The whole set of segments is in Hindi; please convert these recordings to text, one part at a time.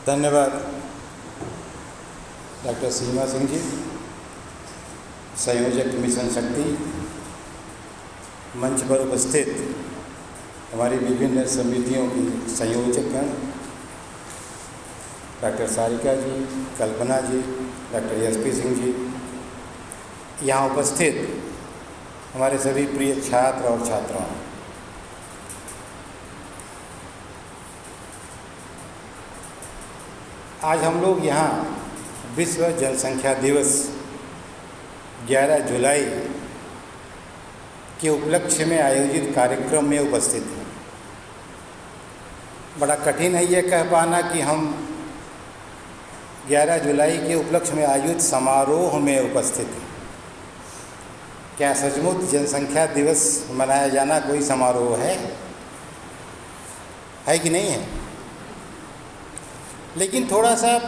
धन्यवाद डॉक्टर सीमा सिंह जी, संयोजक मिशन शक्ति। मंच पर उपस्थित हमारी विभिन्न समितियों की संयोजकगण, डॉक्टर सारिका जी, कल्पना जी, डॉक्टर एसपी सिंह जी, यहाँ उपस्थित हमारे सभी प्रिय छात्र और छात्राओं, आज हम लोग यहाँ विश्व जनसंख्या दिवस 11 जुलाई के उपलक्ष्य में आयोजित कार्यक्रम में उपस्थित हैं। बड़ा कठिन है ये कह पाना कि हम 11 जुलाई के उपलक्ष्य में आयोजित समारोह में उपस्थित हैं। क्या सचमुच जनसंख्या दिवस मनाया जाना कोई समारोह है कि नहीं है? लेकिन थोड़ा सा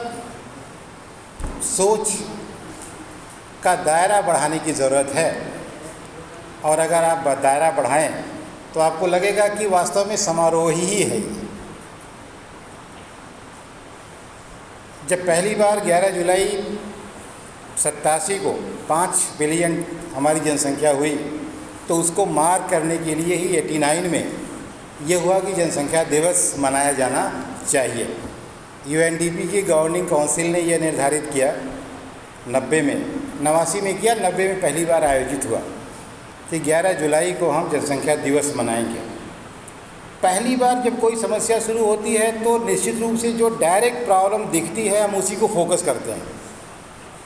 सोच का दायरा बढ़ाने की ज़रूरत है, और अगर आप दायरा बढ़ाएं तो आपको लगेगा कि वास्तव में समारोह ही है। जब पहली बार 11 जुलाई 87 को 5 बिलियन हमारी जनसंख्या हुई, तो उसको मार्क करने के लिए ही 89 में ये हुआ कि जनसंख्या दिवस मनाया जाना चाहिए। यूएनडीपी की गवर्निंग काउंसिल ने यह निर्धारित किया 89 में किया, 90 में पहली बार आयोजित हुआ कि 11 जुलाई को हम जनसंख्या दिवस मनाएंगे। पहली बार जब कोई समस्या शुरू होती है तो निश्चित रूप से जो डायरेक्ट प्रॉब्लम दिखती है हम उसी को फोकस करते हैं।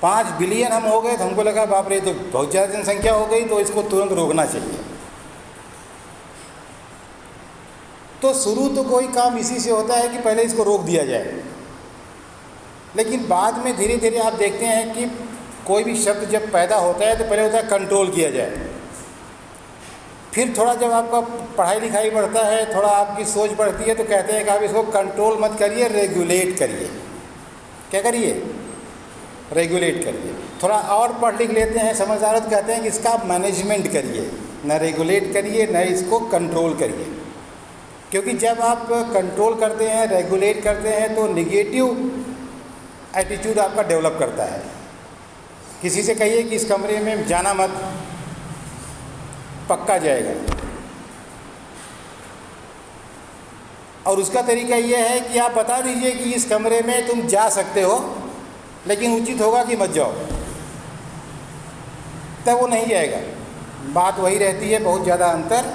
5 बिलियन हम हो गए तो हमको लगा बाप रे, तो बहुत ज़्यादा जनसंख्या हो गई, तो इसको तुरंत रोकना चाहिए। तो शुरू तो कोई काम इसी से होता है कि पहले इसको रोक दिया जाए, लेकिन बाद में धीरे धीरे आप देखते हैं कि कोई भी शब्द जब पैदा होता है तो पहले होता है कंट्रोल किया जाए। फिर थोड़ा जब आपका पढ़ाई लिखाई बढ़ता है, थोड़ा आपकी सोच बढ़ती है, तो कहते हैं कि आप इसको कंट्रोल मत करिए, रेगुलेट करिए। क्या करिए? रेगुलेट करिए। थोड़ा और पढ़ लिख लेते हैं, समझदार तो कहते हैं कि इसका मैनेजमेंट करिए, न रेगुलेट करिए न इसको कंट्रोल करिए। क्योंकि जब आप कंट्रोल करते हैं, रेगुलेट करते हैं, तो निगेटिव एटीट्यूड आपका डेवलप करता है। किसी से कहिए कि इस कमरे में जाना मत, पक्का जाएगा। और उसका तरीका यह है कि आप बता दीजिए कि इस कमरे में तुम जा सकते हो, लेकिन उचित होगा कि मत जाओ, तब वो नहीं जाएगा। बात वही रहती है, बहुत ज़्यादा अंतर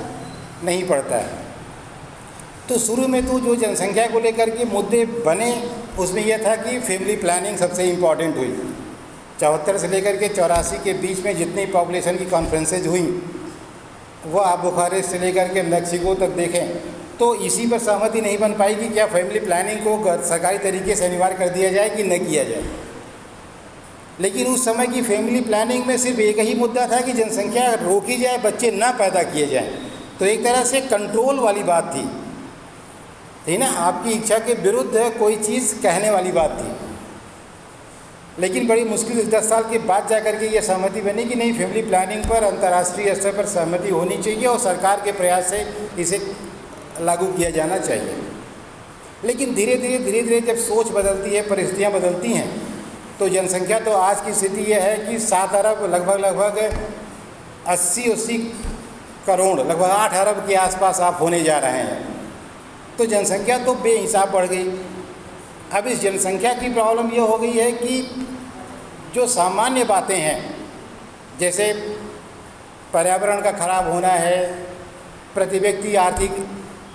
नहीं पड़ता है। तो शुरू में तो जो जनसंख्या को लेकर के मुद्दे बने, उसमें यह था कि फैमिली प्लानिंग सबसे इम्पॉर्टेंट हुई। 74 से लेकर के 84 के बीच में जितनी पॉपुलेशन की कॉन्फ्रेंसेज हुई, वो आप बुखारेस्ट से लेकर के मैक्सिको तक देखें, तो इसी पर सहमति नहीं बन पाई कि क्या फैमिली प्लानिंग को सरकारी तरीके से अनिवार्य कर दिया जाए कि न किया जाए। लेकिन उस समय की फैमिली प्लानिंग में सिर्फ एक ही मुद्दा था कि जनसंख्या रोकी जाए, बच्चे ना पैदा किए जाएँ। तो एक तरह से कंट्रोल वाली बात थी ना, आपकी इच्छा के विरुद्ध कोई चीज़ कहने वाली बात थी। लेकिन बड़ी मुश्किल से 10 साल के बाद जाकर के ये सहमति बनी कि नहीं, फैमिली प्लानिंग पर अंतर्राष्ट्रीय स्तर पर सहमति होनी चाहिए और सरकार के प्रयास से इसे लागू किया जाना चाहिए। लेकिन धीरे धीरे जब सोच बदलती है, परिस्थितियाँ बदलती हैं, तो जनसंख्या तो आज की स्थिति यह है कि 7 अरब लगभग 80 करोड़, लगभग 8 अरब के आसपास आप होने जा रहे हैं। तो जनसंख्या तो बेहिसाब बढ़ गई। अब इस जनसंख्या की प्रॉब्लम ये हो गई है कि जो सामान्य बातें हैं, जैसे पर्यावरण का खराब होना है, प्रति व्यक्ति आर्थिक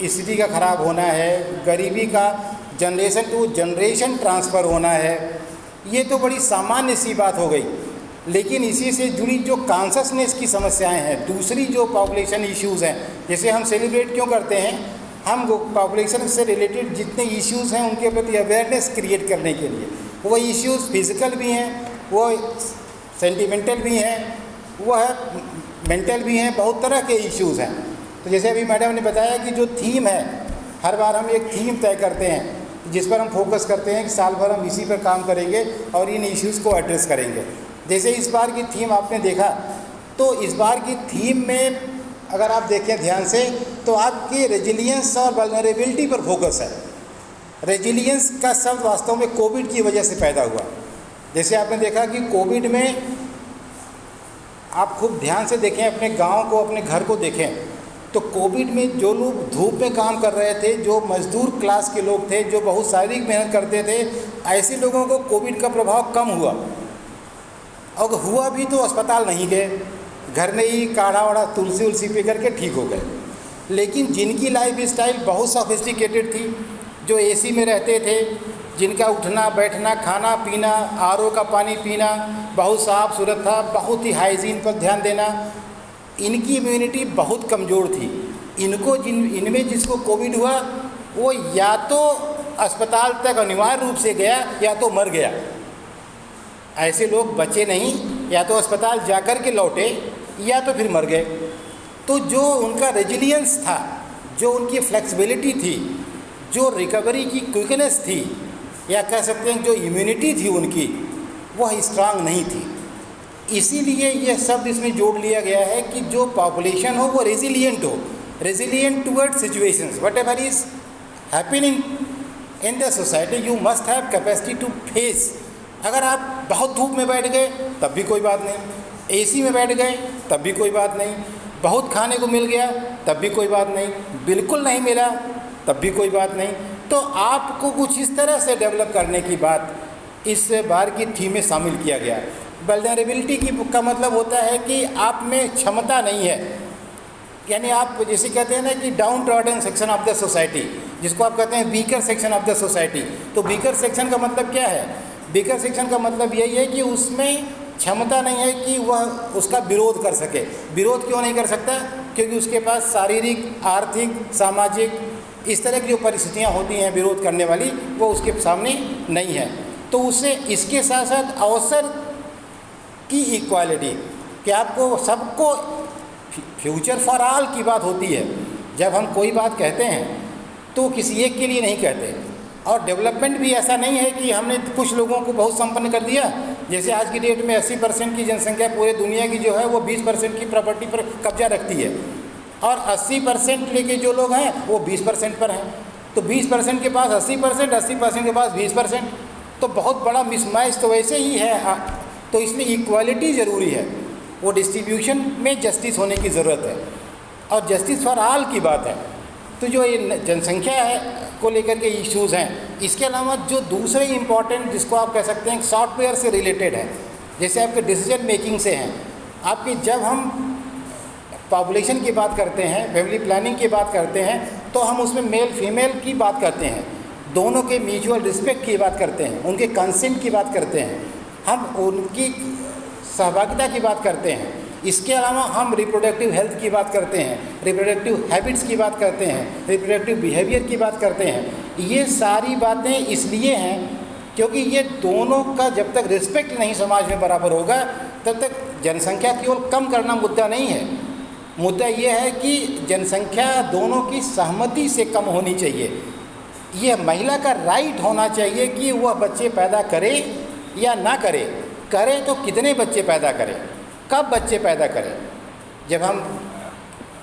स्थिति का खराब होना है, गरीबी का जनरेशन टू जनरेशन ट्रांसफ़र होना है, ये तो बड़ी सामान्य सी बात हो गई। लेकिन इसी से जुड़ी जो कॉन्शसनेस की समस्याएं हैं, दूसरी जो पॉपुलेशन इश्यूज़ हैं, जैसे हम सेलिब्रेट क्यों करते हैं, हम पॉपुलेशन से रिलेटेड जितने इश्यूज़ हैं उनके प्रति अवेयरनेस क्रिएट करने के लिए। वो इश्यूज़ फिज़िकल भी हैं, वो सेंटिमेंटल भी हैं, वो है मेंटल भी हैं, बहुत तरह के इश्यूज़ हैं। तो जैसे अभी मैडम ने बताया कि जो थीम है, हर बार हम एक थीम तय करते हैं जिस पर हम फोकस करते हैं कि साल भर हम इसी पर काम करेंगे और इन इश्यूज़ को एड्रेस करेंगे। जैसे इस बार की थीम आपने देखा, तो इस बार की थीम में अगर आप देखें ध्यान से तो आपकी रेजिलियंस और वल्नरेबिलिटी पर फोकस है। रेजिलियंस का शब्द वास्तव में कोविड की वजह से पैदा हुआ। जैसे आपने देखा कि कोविड में आप खूब ध्यान से देखें, अपने गांव को, अपने घर को देखें, तो कोविड में जो लोग धूप में काम कर रहे थे, जो मजदूर क्लास के लोग थे, जो बहुत शारीरिक मेहनत करते थे, ऐसे लोगों को कोविड का प्रभाव कम हुआ। और हुआ भी तो अस्पताल नहीं गए, घर में ही काढ़ा वाढ़ा तुलसी उलसी पी करके ठीक हो गए। लेकिन जिनकी लाइफ स्टाइल बहुत सोफिस्टिकेटेड थी, जो एसी में रहते थे, जिनका उठना बैठना खाना पीना आरओ का पानी पीना बहुत साफ सुथरा था, बहुत ही हाइजीन पर ध्यान देना, इनकी इम्यूनिटी बहुत कमज़ोर थी। इनमें जिसको कोविड हुआ वो या तो अस्पताल तक अनिवार्य रूप से गया या तो मर गया। ऐसे लोग बचे नहीं, या तो अस्पताल जाकर के लौटे या तो फिर मर गए। तो जो उनका रेजिलियंस था, जो उनकी फ्लेक्सिबिलिटी थी, जो रिकवरी की क्विकनेस थी, या कह सकते हैं जो इम्यूनिटी थी उनकी, वह स्ट्रांग नहीं थी। इसीलिए यह शब्द इसमें जोड़ लिया गया है कि जो पॉपुलेशन हो वो रेजिलियंट हो, resilient toward situations, whatever is happening in the society, you must have capacity to face. अगर आप बहुत धूप में बैठ गए तब भी कोई बात नहीं, एसी में बैठ गए तब भी कोई बात नहीं, बहुत खाने को मिल गया तब भी कोई बात नहीं, बिल्कुल नहीं मिला तब भी कोई बात नहीं। तो आपको कुछ इस तरह से डेवलप करने की बात इस बार की थीम में शामिल किया गया। वल्नरेबिलिटी का मतलब होता है कि आप में क्षमता नहीं है, यानी आप जैसे कहते हैं ना कि down trodden section of the society, जिसको आप कहते हैं weaker section of the society. तो वीकर सेक्शन का मतलब क्या है? वीकर सेक्शन का मतलब यही है कि उसमें क्षमता नहीं है कि वह उसका विरोध कर सके। विरोध क्यों नहीं कर सकता? क्योंकि उसके पास शारीरिक, आर्थिक, सामाजिक इस तरह की जो परिस्थितियाँ होती हैं विरोध करने वाली, वो उसके सामने नहीं है। तो उससे इसके साथ साथ अवसर की इक्वालिटी, कि आपको सबको, फ्यूचर फॉर ऑल की बात होती है। जब हम कोई बात कहते हैं तो किसी एक के लिए नहीं कहते। और डेवलपमेंट भी ऐसा नहीं है कि हमने कुछ लोगों को बहुत संपन्न कर दिया। जैसे आज की डेट में 80% की जनसंख्या पूरे दुनिया की जो है वो 20% की प्रॉपर्टी पर कब्जा रखती है, और 80% लेके जो लोग हैं वो 20% पर हैं। तो 20% के पास 80%, 80% के पास 20%, तो बहुत बड़ा मिसमैच तो वैसे ही है। तो इसमें इक्वालिटी ज़रूरी है, वो डिस्ट्रीब्यूशन में जस्टिस होने की ज़रूरत है, और जस्टिस फॉर ऑल की बात है। तो जो ये जनसंख्या है को लेकर के इश्यूज़ हैं, इसके अलावा जो दूसरे इम्पॉर्टेंट जिसको आप कह सकते हैं सॉफ्टवेयर से रिलेटेड है, जैसे आपके डिसीजन मेकिंग से हैं। आपकी जब हम पॉपुलेशन की बात करते हैं, फैमिली प्लानिंग की बात करते हैं, तो हम उसमें मेल फीमेल की बात करते हैं, दोनों के म्यूचुअल रिस्पेक्ट की बात करते हैं, उनके कंसेंट की बात करते हैं, हम उनकी सहभागिता की बात करते हैं। इसके अलावा हम रिप्रोडक्टिव हेल्थ की बात करते हैं, रिप्रोडक्टिव हैबिट्स की बात करते हैं, रिप्रोडक्टिव बिहेवियर की बात करते हैं। ये सारी बातें इसलिए हैं क्योंकि ये दोनों का जब तक रिस्पेक्ट नहीं समाज में बराबर होगा, तब तक जनसंख्या केवल कम करना मुद्दा नहीं है। मुद्दा ये है कि जनसंख्या दोनों की सहमति से कम होनी चाहिए। यह महिला का राइट होना चाहिए कि वह बच्चे पैदा करे या ना करे, करे तो कितने बच्चे पैदा करें, कब बच्चे पैदा करें। जब हम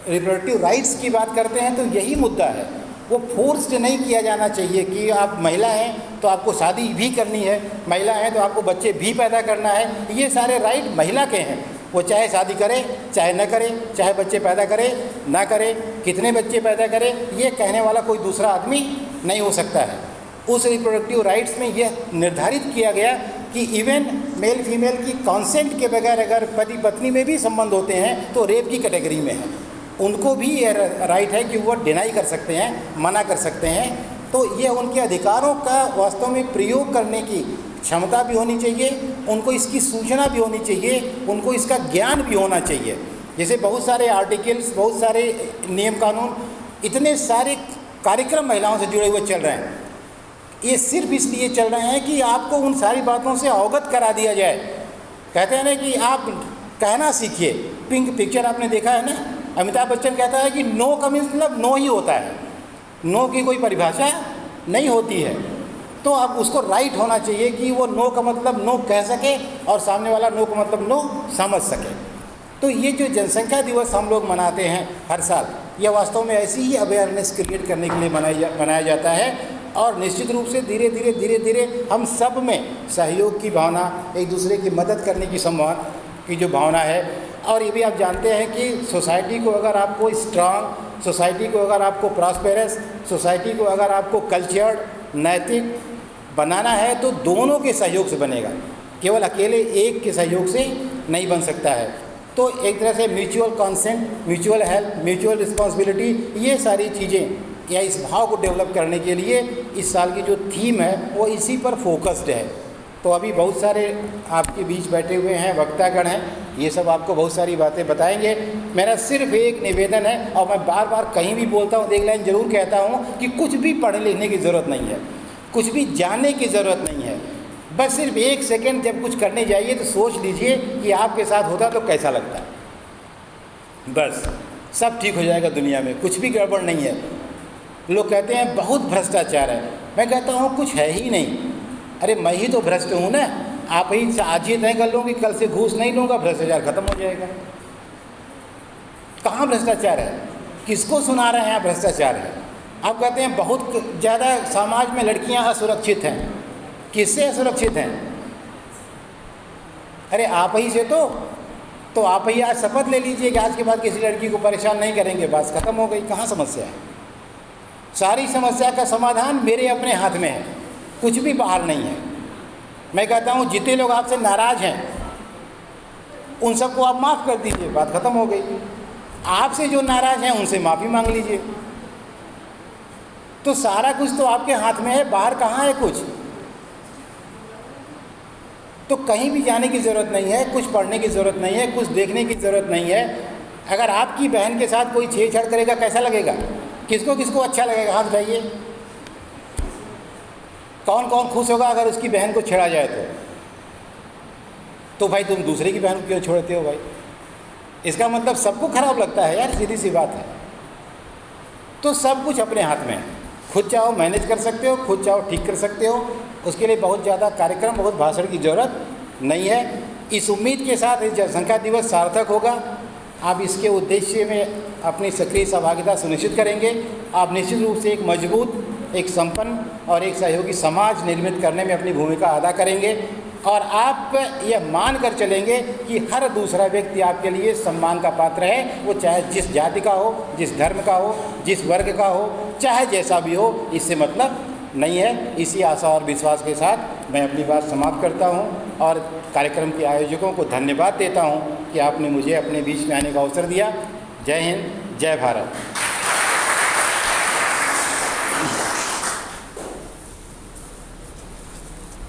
रिप्रोडक्टिव राइट्स की बात करते हैं तो यही मुद्दा है। वो फोर्स्ड नहीं किया जाना चाहिए कि आप महिला हैं तो आपको शादी भी करनी है, महिला हैं तो आपको बच्चे भी पैदा करना है। ये सारे राइट महिला के हैं, वो चाहे शादी करे चाहे न करे, चाहे बच्चे पैदा करे ना करे, कितने बच्चे पैदा करे, ये कहने वाला कोई दूसरा आदमी नहीं हो सकता है। उस रिप्रोडक्टिव राइट्स में यह निर्धारित किया गया कि इवन मेल फीमेल की कंसेंट के बगैर अगर पति पत्नी में भी संबंध होते हैं तो रेप की कैटेगरी में है, उनको भी यह राइट है कि वो डिनाई कर सकते हैं, मना कर सकते हैं। तो ये उनके अधिकारों का वास्तव में प्रयोग करने की क्षमता भी होनी चाहिए, उनको इसकी सूचना भी होनी चाहिए, उनको इसका ज्ञान भी होना चाहिए। जैसे बहुत सारे आर्टिकल्स, बहुत सारे नियम कानून, इतने सारे कार्यक्रम महिलाओं से जुड़े हुए चल रहे हैं। ये सिर्फ इसलिए चल रहे हैं कि आपको उन सारी बातों से अवगत करा दिया जाए। कहते हैं ना कि आप कहना सीखिए। पिंक पिक्चर आपने देखा है ना, अमिताभ बच्चन कहता है कि नो का मतलब नो ही होता है, नो की कोई परिभाषा नहीं होती है। तो अब उसको राइट होना चाहिए कि वो नो का मतलब नो कह सके और सामने वाला नो का मतलब नो समझ सके। तो ये जो जनसंख्या दिवस हम लोग मनाते हैं हर साल, यह वास्तव में ऐसी ही अवेयरनेस क्रिएट करने के लिए मनाया जाता है। और निश्चित रूप से धीरे धीरे हम सब में सहयोग की भावना, एक दूसरे की मदद करने की संभावना की जो भावना है। और ये भी आप जानते हैं कि सोसाइटी को अगर आपको स्ट्रांग, सोसाइटी को अगर आपको प्रॉस्पेरस, सोसाइटी को अगर आपको कल्चर्ड, नैतिक बनाना है तो दोनों के सहयोग से बनेगा, केवल अकेले एक के सहयोग से नहीं बन सकता है। तो एक तरह से mutual consent, mutual help, mutual responsibility, ये सारी चीज़ें या इस भाव को डेवलप करने के लिए इस साल की जो थीम है वो इसी पर फोकस्ड है। तो अभी बहुत सारे आपके बीच बैठे हुए हैं वक्तागण हैं, ये सब आपको बहुत सारी बातें बताएंगे। मेरा सिर्फ एक निवेदन है, और मैं बार बार कहीं भी बोलता हूँ, एक लाइन ज़रूर कहता हूँ कि कुछ भी पढ़ने लिखने की ज़रूरत नहीं है, कुछ भी जानने की ज़रूरत नहीं है। बस सिर्फ एक सेकंड जब कुछ करने जाइए तो सोच लीजिए कि आपके साथ होता तो कैसा लगता है। बस सब ठीक हो जाएगा दुनिया में, कुछ भी गड़बड़ नहीं है। लोग कहते हैं बहुत भ्रष्टाचार है, मैं कहता हूँ कुछ है ही नहीं। अरे मैं ही तो भ्रष्ट हूँ ना, आप ही आज ही तय कर लो कि कल से घूस नहीं लूँगा, भ्रष्टाचार खत्म हो जाएगा। कहाँ भ्रष्टाचार है? किसको सुना रहे हैं आप भ्रष्टाचार है? आप कहते हैं बहुत ज़्यादा समाज में लड़कियाँ असुरक्षित हैं, किससे असुरक्षित हैं? अरे आप ही से तो आप ही आज शपथ ले लीजिए कि आज के बाद किसी लड़की को परेशान नहीं करेंगे, बस खत्म हो गई। कहाँ समस्या है? सारी समस्या का समाधान मेरे अपने हाथ में है, कुछ भी बाहर नहीं है। मैं कहता हूँ जितने लोग आपसे नाराज़ हैं उन सबको आप माफ़ कर दीजिए, बात खत्म हो गई। आपसे जो नाराज़ हैं उनसे माफ़ी मांग लीजिए। तो सारा कुछ तो आपके हाथ में है, बाहर कहाँ है कुछ? तो कहीं भी जाने की ज़रूरत नहीं है, कुछ पढ़ने की ज़रूरत नहीं है, कुछ देखने की ज़रूरत नहीं है। अगर आपकी बहन के साथ कोई छेड़छाड़ करेगा कैसा लगेगा? किसको किसको अच्छा लगेगा? हाथ उठाइए। कौन कौन खुश होगा अगर उसकी बहन को छेड़ा जाए तो भाई तुम दूसरे की बहन को क्यों छोड़ते हो भाई? इसका मतलब सबको खराब लगता है यार, सीधी सी बात है। तो सब कुछ अपने हाथ में है, खुद चाहो मैनेज कर सकते हो, खुद चाहो ठीक कर सकते हो। उसके लिए बहुत ज़्यादा कार्यक्रम, बहुत भाषण की ज़रूरत नहीं है। इस उम्मीद के साथ इस जनसंख्या दिवस सार्थक होगा। आप इसके उद्देश्य में अपनी सक्रिय सहभागिता सुनिश्चित करेंगे। आप निश्चित रूप से एक मजबूत, एक संपन्न और एक सहयोगी समाज निर्मित करने में अपनी भूमिका अदा करेंगे। और आप यह मान कर चलेंगे कि हर दूसरा व्यक्ति आपके लिए सम्मान का पात्र है, वो चाहे जिस जाति का हो, जिस धर्म का हो, जिस वर्ग का हो, चाहे जैसा भी हो, इससे मतलब नहीं है। इसी आशा और विश्वास के साथ मैं अपनी बात समाप्त करता हूं और कार्यक्रम के आयोजकों को धन्यवाद देता हूं कि आपने मुझे अपने बीच में आने का अवसर दिया। जय हिंद, जय भारत।